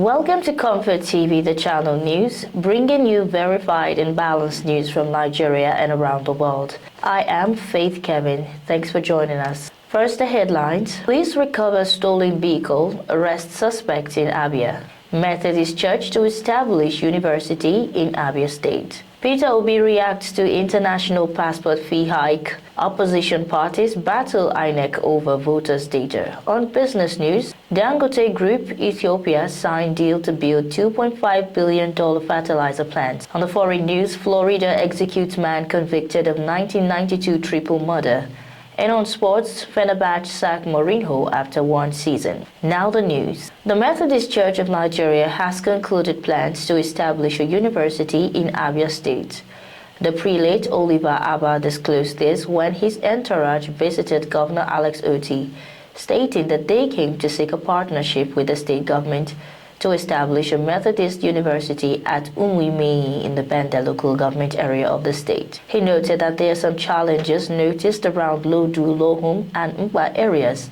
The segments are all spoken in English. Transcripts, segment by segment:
Welcome to Comfort TV, the channel news, bringing you verified and balanced news from Nigeria and around the world. I am Faith Kevin. Thanks for joining us. First, the headlines. Police recover stolen vehicle, arrest suspect in Abia. Methodist Church to establish university in Abia State. Peter Obi reacts to international passport fee hike. Opposition parties battle INEC over voters' data. On business news, Dangote Group Ethiopia signed deal to build $2.5 billion fertilizer plant. On the foreign news, Florida executes man convicted of 1992 triple murder. And on sports, Fenerbahce sacked Mourinho after one season. Now the news. The Methodist Church of Nigeria has concluded plans to establish a university in Abia State. The prelate Oliver Abba disclosed this when his entourage visited Governor Alex Otti, stating that they came to seek a partnership with the state government to establish a Methodist university at Umuimei in the Benda local government area of the state. He noted that there are some challenges noticed around Lodu, Lohum, and Mba areas,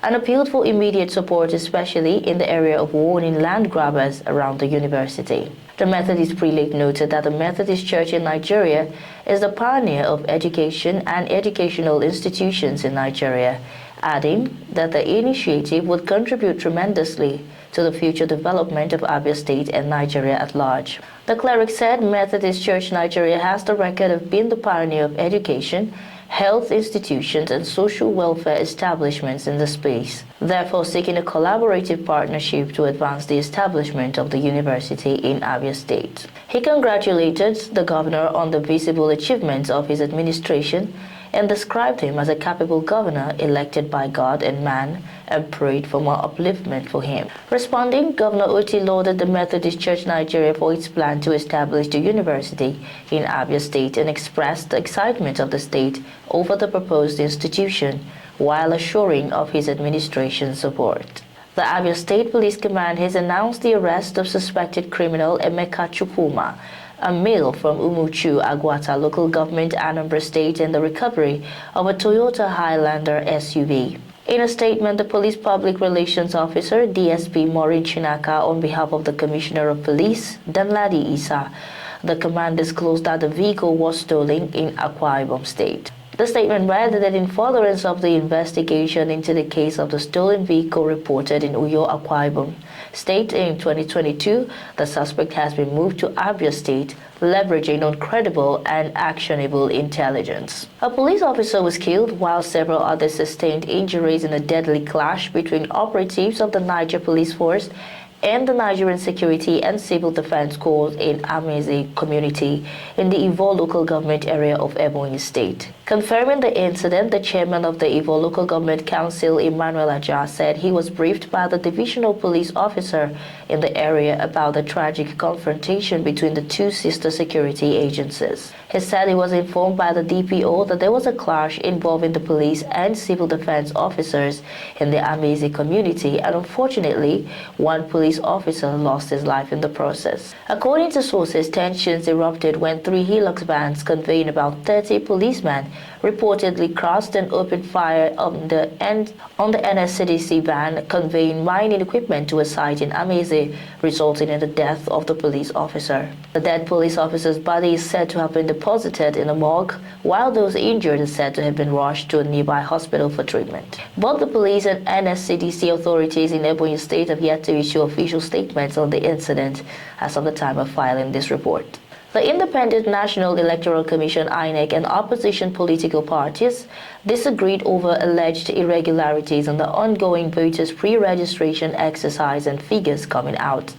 and appealed for immediate support, especially in the area of warning land grabbers around the university. The Methodist prelate noted that the Methodist Church in Nigeria is the pioneer of education and educational institutions in Nigeria, adding that the initiative would contribute tremendously to the future development of Abia State and Nigeria at large. The cleric said Methodist Church Nigeria has the record of being the pioneer of education, health institutions, and social welfare establishments in the space, therefore seeking a collaborative partnership to advance the establishment of the university in Abia State. He congratulated the governor on the visible achievements of his administration and described him as a capable governor elected by God and man, and prayed for more upliftment for him. Responding, Governor Otti lauded the Methodist Church Nigeria for its plan to establish the university in Abia State and expressed the excitement of the state over the proposed institution, while assuring of his administration's support. The Abia State Police Command has announced the arrest of suspected criminal Emeka Chukwuma, a male from Umuchu, Agwata local government, Anambra State, and the recovery of a Toyota Highlander SUV. In a statement, the police public relations officer, DSP Maureen Chinaka, on behalf of the Commissioner of Police, Danladi Isa, the command disclosed that the vehicle was stolen in Akwa Ibom State. The statement read that in furtherance of the investigation into the case of the stolen vehicle reported in Uyo, Akwa Ibom State in 2022, the suspect has been moved to Abia State, leveraging on credible and actionable intelligence. A police officer was killed while several others sustained injuries in a deadly clash between operatives of the Niger Police Force and the Nigerian Security and Civil Defense Corps in Ameze community in the Ivo local government area of Ebonyi State. Confirming the incident, the chairman of the Ivo Local Government Council, Emmanuel Aja, said he was briefed by the divisional police officer in the area about the tragic confrontation between the two sister security agencies. He said he was informed by the DPO that there was a clash involving the police and civil defense officers in the Ameze community, and unfortunately, one police officer lost his life in the process. According to sources, tensions erupted when three Hilux vans conveying about 30 policemen reportedly crossed and opened fire on the NSCDC van conveying mining equipment to a site in Ameze, resulting in the death of the police officer. The dead police officer's body is said to have been deposited in a morgue, while those injured are said to have been rushed to a nearby hospital for treatment. Both the police and NSCDC authorities in Ebonyi State have yet to issue official statements on the incident as of the time of filing this report. The Independent National Electoral Commission (INEC) and opposition political parties disagreed over alleged irregularities in the ongoing voters' pre-registration exercise and figures coming out.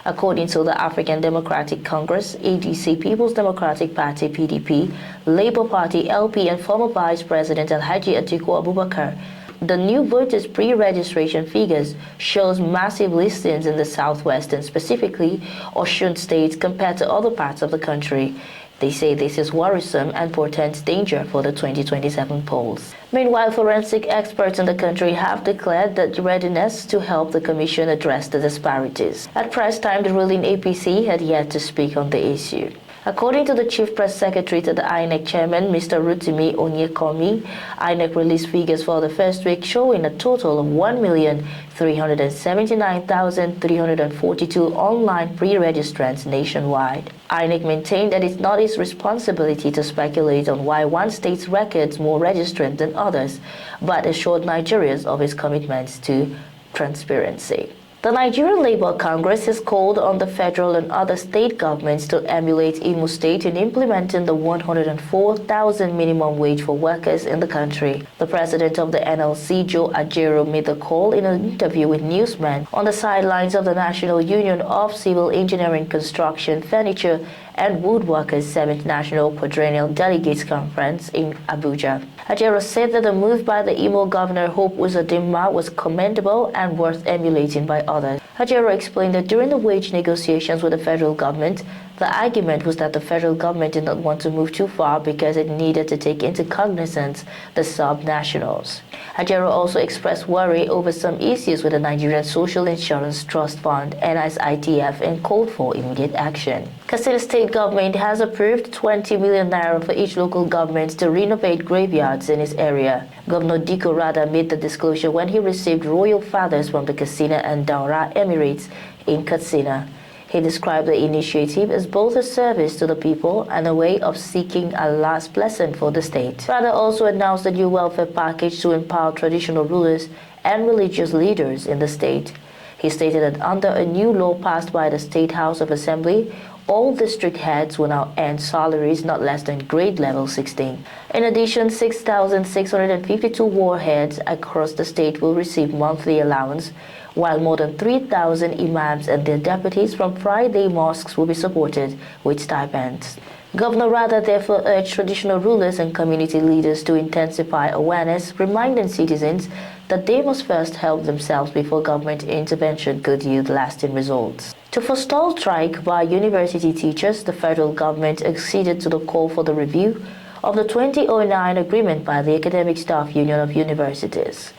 According to the African Democratic Congress, ADC, People's Democratic Party (PDP), Labour Party (LP), and former Vice President Alhaji Atiku Abubakar, the new voters' pre-registration figures shows massive listings in the southwest and specifically Osun State compared to other parts of the country. They say this is worrisome and portends danger for the 2027 polls. Meanwhile, forensic experts in the country have declared that readiness to help the commission address the disparities. At press time, the ruling APC had yet to speak on the issue. According to the Chief Press Secretary to the INEC Chairman, Mr. Rotimi Onyekomi, INEC released figures for the first week showing a total of 1,379,342 online pre-registrants nationwide. INEC maintained that it's not its responsibility to speculate on why one state records more registrants than others, but assured Nigerians of its commitments to transparency. The Nigerian Labour Congress has called on the federal and other state governments to emulate Imo State in implementing the 104,000 minimum wage for workers in the country. The president of the NLC, Joe Ajero, made the call in an interview with newsmen on the sidelines of the National Union of Civil Engineering, Construction, Furniture and Woodworkers 7th National Quadrennial Delegates Conference in Abuja. Ajero said that the move by the Imo Governor Hope Uzodinma was commendable and worth emulating by others. Ajero explained that during the wage negotiations with the federal government, the argument was that the federal government did not want to move too far because it needed to take into cognizance the sub-nationals. Ajero also expressed worry over some issues with the Nigerian Social Insurance Trust Fund, NISITF, and called for immediate action. Katsina State government has approved 20 million naira for each local government to renovate graveyards in its area. Governor Diko Rada made the disclosure when he received royal fathers from the Katsina and Daura Emirates in Katsina. He described the initiative as both a service to the people and a way of seeking Allah's blessing for the state. Rada also announced a new welfare package to empower traditional rulers and religious leaders in the state. He stated that under a new law passed by the State House of Assembly, all district heads will now earn salaries not less than grade level 16. In addition, 6,652 warheads across the state will receive monthly allowance, while more than 3,000 imams and their deputies from Friday mosques will be supported with stipends. Governor Rada therefore urged traditional rulers and community leaders to intensify awareness, reminding citizens that they must first help themselves before government intervention could yield lasting results. To forestall strike by university teachers, the federal government acceded to the call for the review of the 2009 agreement by the Academic Staff Union of Universities.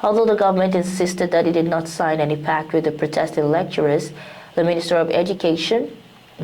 Although the government insisted that it did not sign any pact with the protesting lecturers, the Minister of Education,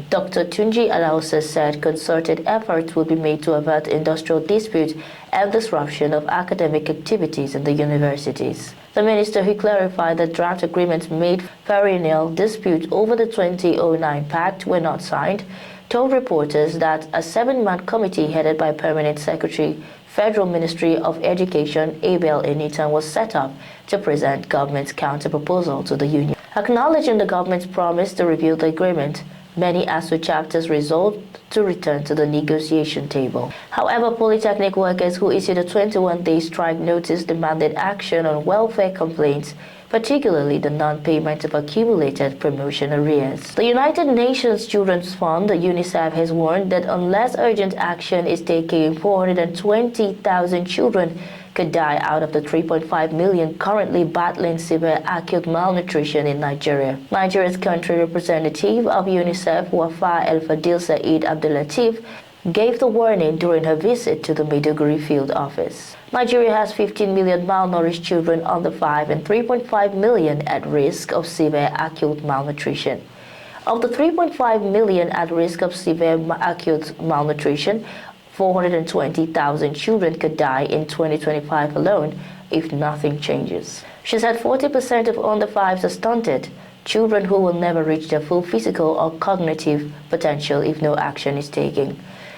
Dr. Tunji Alausa, said concerted efforts will be made to avert industrial disputes and disruption of academic activities in the universities. The minister, who clarified that draft agreements made perennial disputes over the 2009 pact were not signed, told reporters that a 7-man committee headed by Permanent Secretary, Federal Ministry of Education, Abel Enitan, was set up to present government's counter-proposal to the union. Acknowledging the government's promise to review the agreement, many ASU chapters resolved to return to the negotiation table. However, polytechnic workers who issued a 21-day strike notice demanded action on welfare complaints, particularly the non-payment of accumulated promotion arrears. The United Nations Children's Fund, UNICEF, has warned that unless urgent action is taken, 420,000 children could die out of the 3.5 million currently battling severe acute malnutrition in Nigeria. Nigeria's country representative of UNICEF, Wafa El-Fadil Said Abdulatif, gave the warning during her visit to the Maiduguri field office. Nigeria has 15 million malnourished children under 5 and 3.5 million at risk of severe acute malnutrition. Of the 3.5 million at risk of severe acute malnutrition, 420,000 children could die in 2025 alone if nothing changes. She said 40% of under 5s are stunted, children who will never reach their full physical or cognitive potential if no action is taken.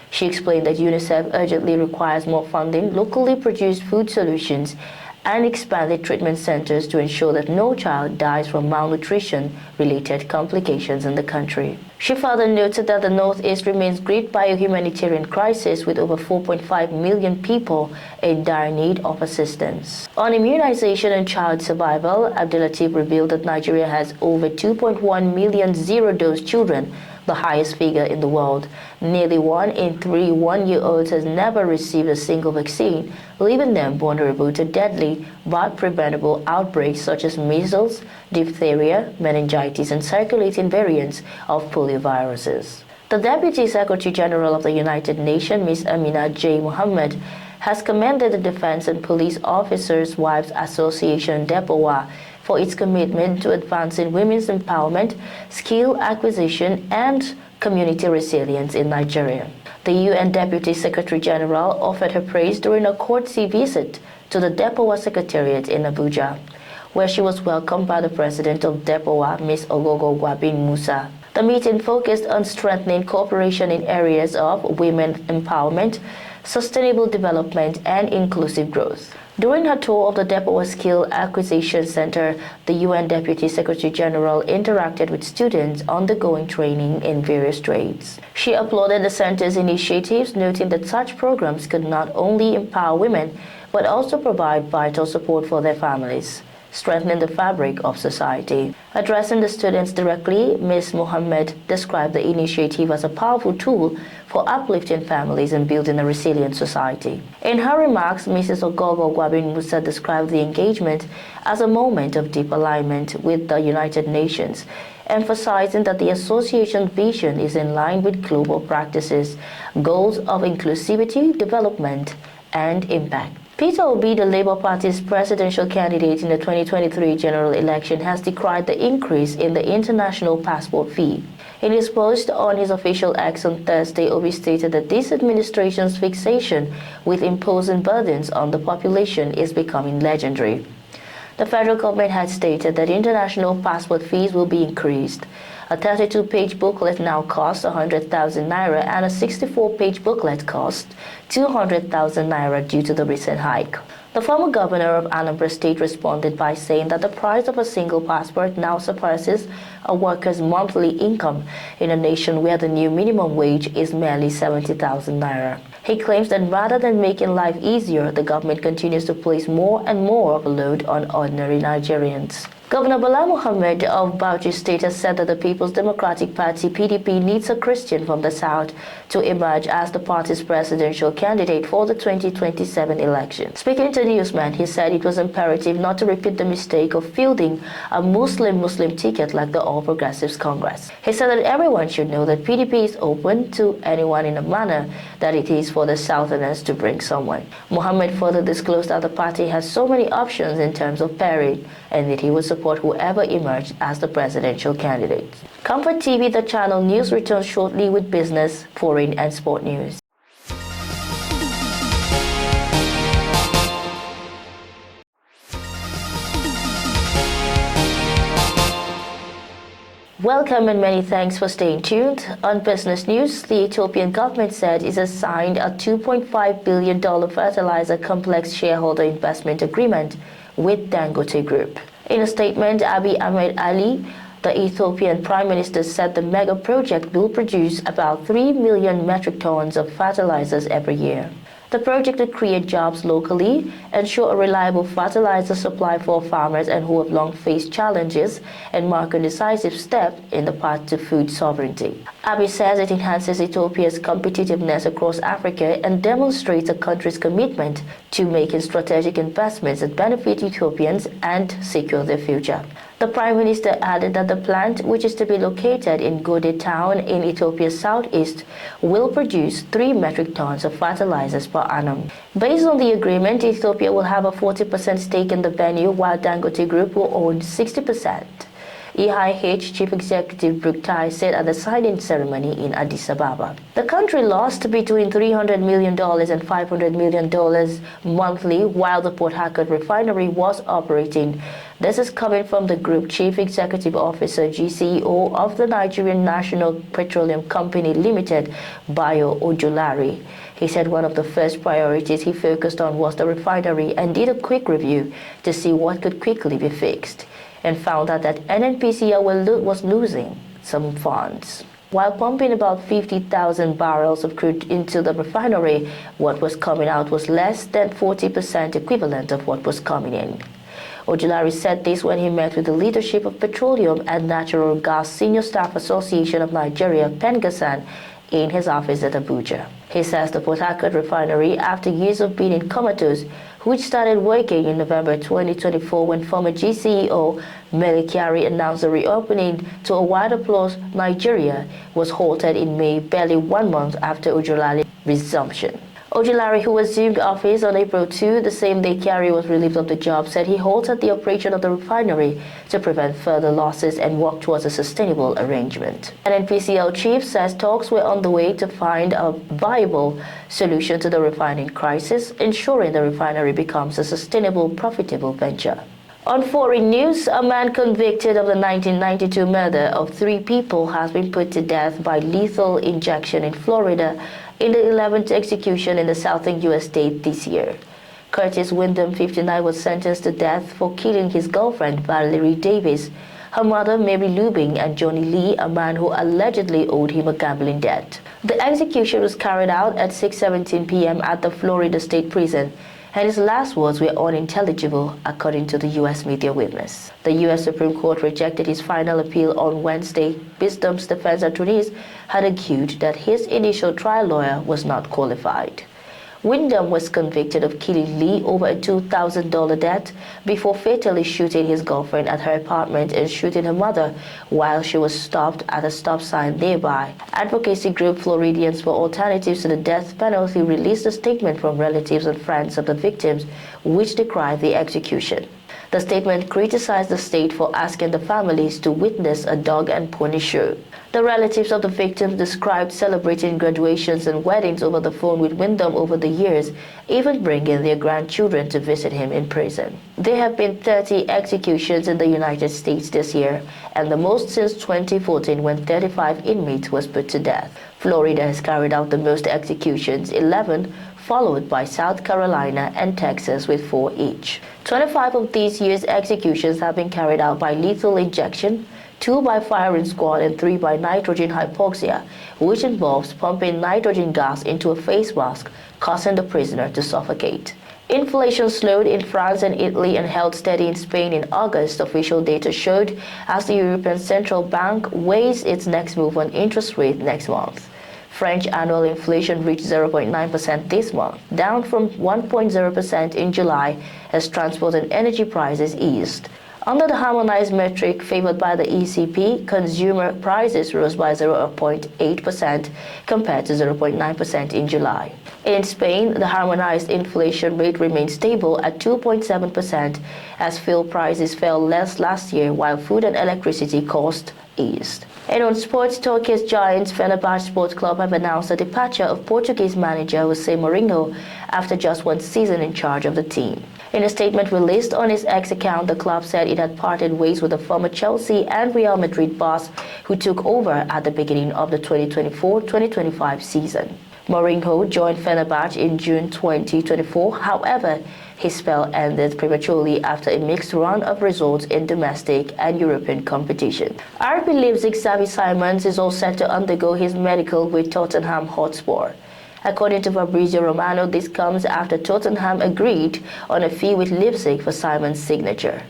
She explained that UNICEF urgently requires more funding, locally produced food solutions, and expanded treatment centers to ensure that no child dies from malnutrition-related complications in the country. She further noted that the Northeast remains gripped by a humanitarian crisis with over 4.5 million people in dire need of assistance. On immunization and child survival, Abdulatif revealed that Nigeria has over 2.1 million zero-dose children, the highest figure in the world. Nearly 1 in 3 one-year-olds has never received a single vaccine, leaving them vulnerable to deadly but preventable outbreaks such as measles, diphtheria, meningitis, and circulating variants of polioviruses. The Deputy Secretary General of the United Nations, Ms. Amina J. Mohammed, has commended the Defense and Police Officers' Wives Association, DEPOWA, for its commitment to advancing women's empowerment, skill acquisition, and community resilience in Nigeria. The UN Deputy Secretary General offered her praise during a courtesy visit to the DEPOA Secretariat in Abuja, where she was welcomed by the President of DEPOA, Ms. Ogogo Gwabin Musa. The meeting focused on strengthening cooperation in areas of women empowerment, sustainable development, and inclusive growth. During her tour of the DEPOA Skill Acquisition Center, the UN Deputy Secretary General interacted with students undergoing training in various trades. She applauded the center's initiatives, noting that such programs could not only empower women, but also provide vital support for their families, strengthening the fabric of society. Addressing the students directly, Ms. Mohammed described the initiative as a powerful tool for uplifting families and building a resilient society. In her remarks, Mrs. Ogogo Gwabin Musa described the engagement as a moment of deep alignment with the United Nations, emphasizing that the association's vision is in line with global practices, goals of inclusivity, development, and impact. Peter Obi, the Labour Party's presidential candidate in the 2023 general election, has decried the increase in the international passport fee. In his post on his official X on Thursday, Obi stated that this administration's fixation with imposing burdens on the population is becoming legendary. The federal government had stated that international passport fees will be increased. A 32-page booklet now costs 100,000 naira and a 64-page booklet costs 200,000 naira due to the recent hike. The former governor of Anambra State responded by saying that the price of a single passport now surpasses a worker's monthly income in a nation where the new minimum wage is merely 70,000 naira. He claims that rather than making life easier, the government continues to place more and more of a load on ordinary Nigerians. Governor Bala Mohammed of Bauchi State has said that the People's Democratic Party (PDP) needs a Christian from the south to emerge as the party's presidential candidate for the 2027 election. Speaking to Newsman, he said it was imperative not to repeat the mistake of fielding a Muslim ticket like the All Progressives Congress. He said that everyone should know that PDP is open to anyone in a manner that it is for the Southerners to bring someone. Mohammed further disclosed that the party has so many options in terms of pairing and that he would support whoever emerged as the presidential candidate. Comfort TV.channel news returns shortly with business, foreign, and sport news. Welcome and many thanks for staying tuned. On business news, the Ethiopian government said it has signed a $2.5 billion fertilizer complex shareholder investment agreement with Dangote Group. In a statement, Abiy Ahmed Ali, the Ethiopian Prime Minister, said the mega project will produce about 3 million metric tons of fertilizers every year. The project will create jobs locally, ensure a reliable fertilizer supply for farmers and who have long faced challenges, and mark a decisive step in the path to food sovereignty. Abiy says it enhances Ethiopia's competitiveness across Africa and demonstrates the country's commitment to making strategic investments that benefit Ethiopians and secure their future. The Prime Minister added that the plant, which is to be located in Gode town in Ethiopia's southeast, will produce 3 metric tons of fertilizers per annum. Based on the agreement, Ethiopia will have a 40% stake in the venue, while Dangote Group will own 60%. EIH Chief Executive Bruktai said at the signing ceremony in Addis Ababa. The country lost between $300 million and $500 million monthly while the Port Harcourt refinery was operating. This is coming from the Group Chief Executive Officer (GCEO) of the Nigerian National Petroleum Company Limited, Bayo Ojulari. He said one of the first priorities he focused on was the refinery and did a quick review to see what could quickly be fixed, and found out that NNPCL was losing some funds. While pumping about 50,000 barrels of crude into the refinery, what was coming out was less than 40% equivalent of what was coming in. Ojulari said this when he met with the leadership of Petroleum and Natural Gas Senior Staff Association of Nigeria, PENGASAN, in his office at Abuja. He says the Port Harcourt refinery, after years of being in comatose, which started working in November 2024 when former GCEO Mele Kyari announced the reopening to a wide applause Nigeria, was halted in May, barely 1 month after Ojulari's resumption. Ojulari, who assumed office on April 2, the same day Kyari was relieved of the job, said he halted the operation of the refinery to prevent further losses and work towards a sustainable arrangement. An NPCL chief says talks were on the way to find a viable solution to the refining crisis, ensuring the refinery becomes a sustainable, profitable venture. On foreign news, a man convicted of the 1992 murder of 3 people has been put to death by lethal injection in Florida in the 11th execution in the southern U.S. state this year. Curtis Wyndham, 59, was sentenced to death for killing his girlfriend, Valerie Davis, her mother, Mary Lubing, and Johnny Lee, a man who allegedly owed him a gambling debt. The execution was carried out at 6:17 p.m. at the Florida State Prison, and his last words were unintelligible, according to the U.S. media witness. The U.S. Supreme Court rejected his final appeal on Wednesday. Wyndham's defense attorneys had argued that his initial trial lawyer was not qualified. Wyndham was convicted of killing Lee over a $2,000 debt before fatally shooting his girlfriend at her apartment and shooting her mother while she was stopped at a stop sign nearby. Advocacy group Floridians for Alternatives to the Death Penalty released a statement from relatives and friends of the victims, which decried the execution. The statement criticized the state for asking the families to witness a dog and pony show. The relatives of the victims described celebrating graduations and weddings over the phone with Wyndham over the years, even bringing their grandchildren to visit him in prison. There have been 30 executions in the United States this year, and the most since 2014, when 35 inmates was put to death. Florida has carried out the most executions, 11, followed by South Carolina and Texas with 4 each. 25 of these year's executions have been carried out by lethal injection, 2 by firing squad, and 3 by nitrogen hypoxia, which involves pumping nitrogen gas into a face mask, causing the prisoner to suffocate. Inflation slowed in France and Italy and held steady in Spain in August, official data showed, as the European Central Bank weighs its next move on interest rate next month. French annual inflation reached 0.9% this month, down from 1.0% in July as transport and energy prices eased. Under the harmonized metric favored by the ECB, consumer prices rose by 0.8% compared to 0.9% in July. In Spain, the harmonized inflation rate remained stable at 2.7% as fuel prices fell less last year while food and electricity costs eased. And on sports, Turkey's giants Fenerbahce Sports Club have announced the departure of Portuguese manager Jose Mourinho after just 1 season in charge of the team. In a statement released on its X account, the club said it had parted ways with the former Chelsea and Real Madrid boss who took over at the beginning of the 2024-2025 season. Mourinho joined Fenerbahce in June 2024. However, his spell ended prematurely after a mixed run of results in domestic and European competition. RB Leipzig's Xavi Simons is all set to undergo his medical with Tottenham Hotspur. According to Fabrizio Romano, this comes after Tottenham agreed on a fee with Leipzig for Simons' signature.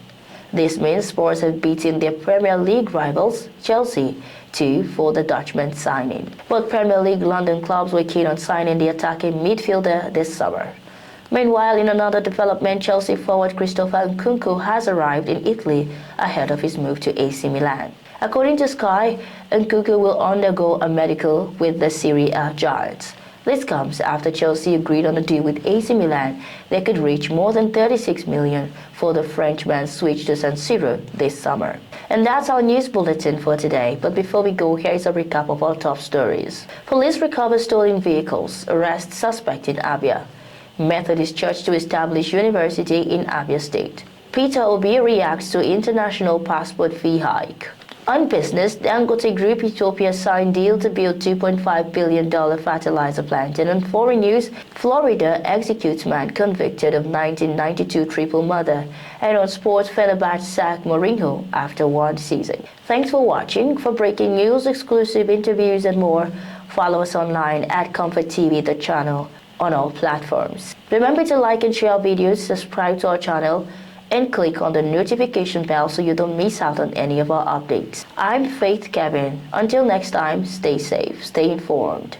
This means Spurs have beaten their Premier League rivals, Chelsea, for the Dutchman's signing. Both Premier League London clubs were keen on signing the attacking midfielder this summer. Meanwhile, in another development, Chelsea forward Christopher Nkunku has arrived in Italy ahead of his move to AC Milan. According to Sky, Nkunku will undergo a medical with the Serie A giants. This comes after Chelsea agreed on a deal with AC Milan that could reach more than 36 million for the Frenchman's switch to San Siro this summer. And that's our news bulletin for today. But before we go, here's a recap of our top stories. Police recover stolen vehicles, arrest suspect in Abia. Methodist Church to establish university in Abia State. Peter Obi reacts to international passport fee hike. On business, Dangote Group Ethiopia signed deal to build $2.5 billion fertilizer plant. And on foreign news, Florida executes man convicted of 1992 triple murder. And on sports, Fenerbahce sacked Mourinho after 1 season. Thanks for watching. For breaking news, exclusive interviews and more, follow us online at ComfortTV.channel on all platforms. Remember to like and share our videos, subscribe to our channel, and click on the notification bell so you don't miss out on any of our updates. I'm Faith Kevin. Until next time, stay safe, stay informed.